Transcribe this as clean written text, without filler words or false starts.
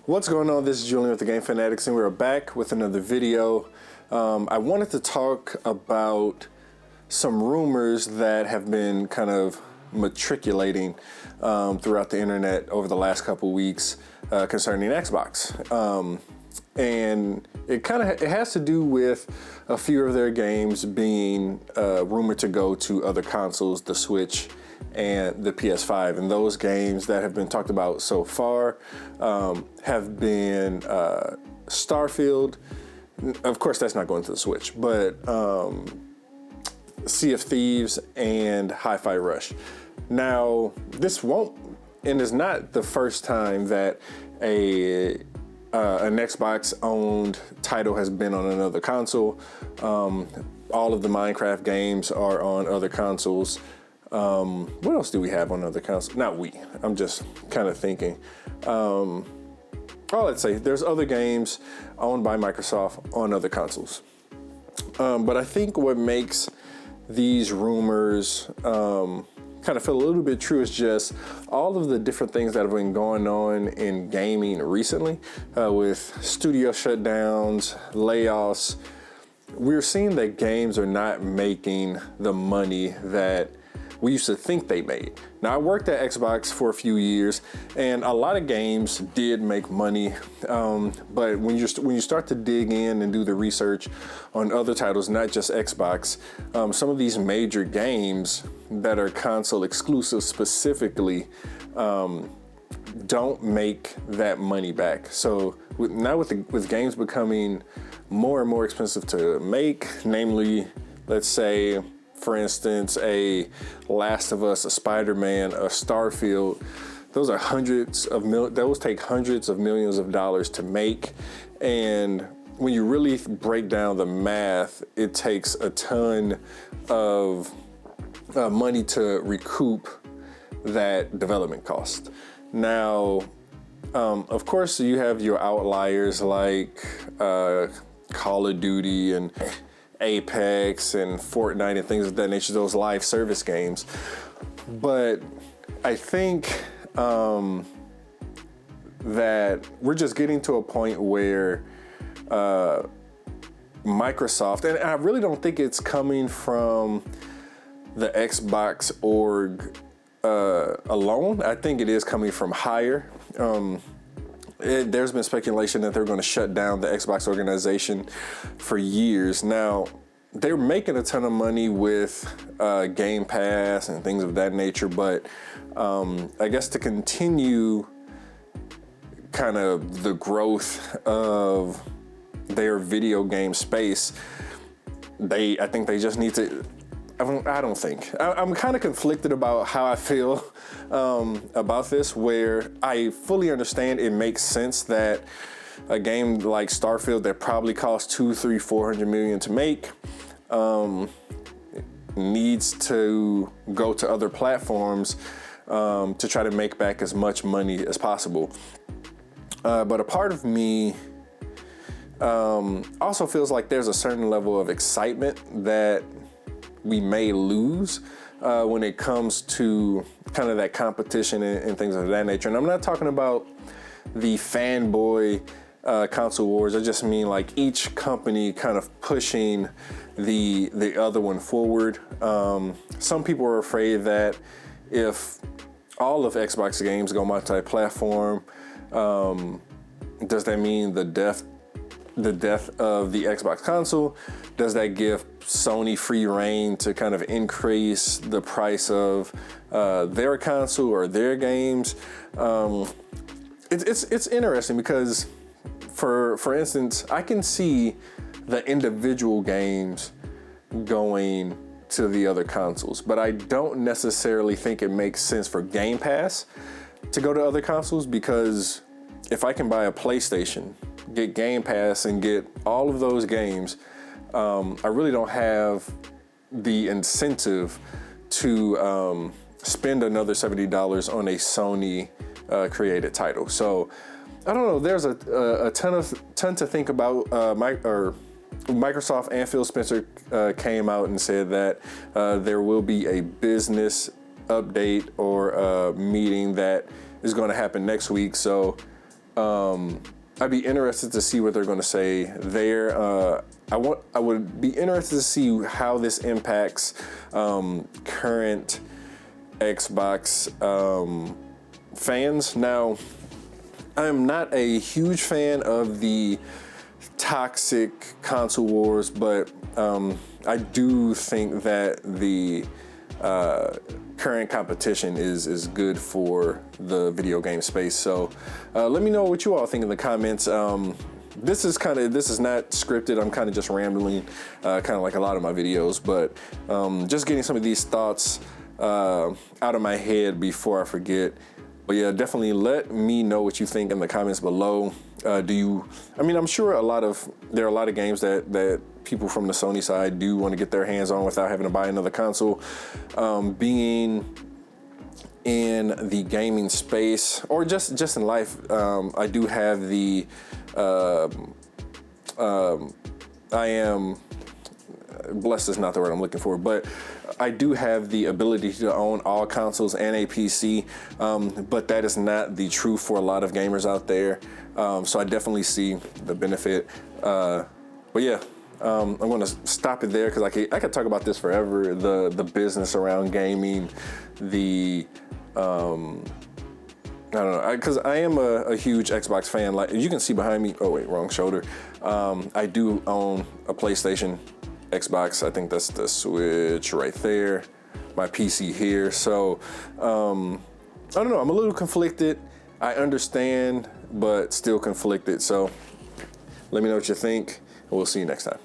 What's going on? This is Julian with the Game Fanatics, and we're back with another video. I wanted to talk about some rumors that have been kind of matriculating throughout the internet over the last couple weeks concerning Xbox. And it has to do with a few of their games being rumored to go to other consoles, the Switch and the PS5. And those games that have been talked about so far have been Starfield. Of course, that's not going to the Switch, but Sea of Thieves and Hi-Fi Rush. Now, this won't, and is not the first time that an Xbox-owned title has been on another console. All of the Minecraft games are on other consoles. What else do we have on other consoles? Not we. I'm just kind of thinking. Let's say there's other games owned by Microsoft on other consoles. But I think what makes these rumors kind of feel a little bit true is just all of the different things that have been going on in gaming recently with studio shutdowns, layoffs. We're seeing that games are not making the money that we used to think they made. Now, I worked at Xbox for a few years, and a lot of games did make money. But when you start to dig in and do the research on other titles, not just Xbox, some of these major games that are console exclusive specifically don't make that money back. So now with games becoming more and more expensive to make, namely, let's say, for instance, a Last of Us, a Spider-Man, a Starfield, those take hundreds of millions of dollars to make. And when you really break down the math, it takes a ton of money to recoup that development cost. Now, of course, you have your outliers like Call of Duty and Apex and Fortnite and things of that nature, those live service games. But I think that we're just getting to a point where Microsoft, and I really don't think it's coming from the Xbox org alone. I think it is coming from higher. There's been speculation that they're going to shut down the Xbox organization for years. Now, they're making a ton of money with Game Pass and things of that nature, but I guess to continue kind of the growth of their video game space, I think they just need to. I'm kind of conflicted about how I feel about this, where I fully understand it makes sense that a game like Starfield that probably costs $400 million to make needs to go to other platforms to try to make back as much money as possible. But a part of me also feels like there's a certain level of excitement that we may lose when it comes to kind of that competition and things of that nature. And I'm not talking about the fanboy console wars. I just mean like each company kind of pushing the other one forward. Some people are afraid that if all of Xbox games go multi-platform, does that mean the death of the Xbox console? Does that give Sony free reign to kind of increase the price of their console or their games? It's interesting because, for instance, I can see the individual games going to the other consoles, but I don't necessarily think it makes sense for Game Pass to go to other consoles, because if I can buy a PlayStation, get Game Pass, and get all of those games, I really don't have the incentive to spend another $70 on a Sony created title. So I don't know. There's a ton to think about. Microsoft and Phil Spencer came out and said that there will be a business update or a meeting that is going to happen next week. So I'd be interested to see what they're going to say there. I would be interested to see how this impacts current Xbox fans. Now, I'm not a huge fan of the toxic console wars, but I do think that the current competition is good for the video game space. So let me know what you all think in the comments. This is not scripted. I'm kind of just rambling, kind of like a lot of my videos, but just getting some of these thoughts out of my head before I forget. But yeah, definitely let me know what you think in the comments below. I'm sure there are a lot of games that people from the Sony side do want to get their hands on without having to buy another console. Being in the gaming space or just in life, I do have I am blessed is not the word I'm looking for, but I do have the ability to own all consoles and a PC, but that is not the truth for a lot of gamers out there. So I definitely see the benefit. But yeah, I'm going to stop it there because I could talk about this forever. The business around gaming, I don't know, because I am a huge Xbox fan. Like you can see behind me. Oh wait, wrong shoulder. I do own a PlayStation, Xbox. I think that's the Switch right there. My PC here. So I don't know. I'm a little conflicted. I understand, but still conflicted. So let me know what you think. We'll see you next time.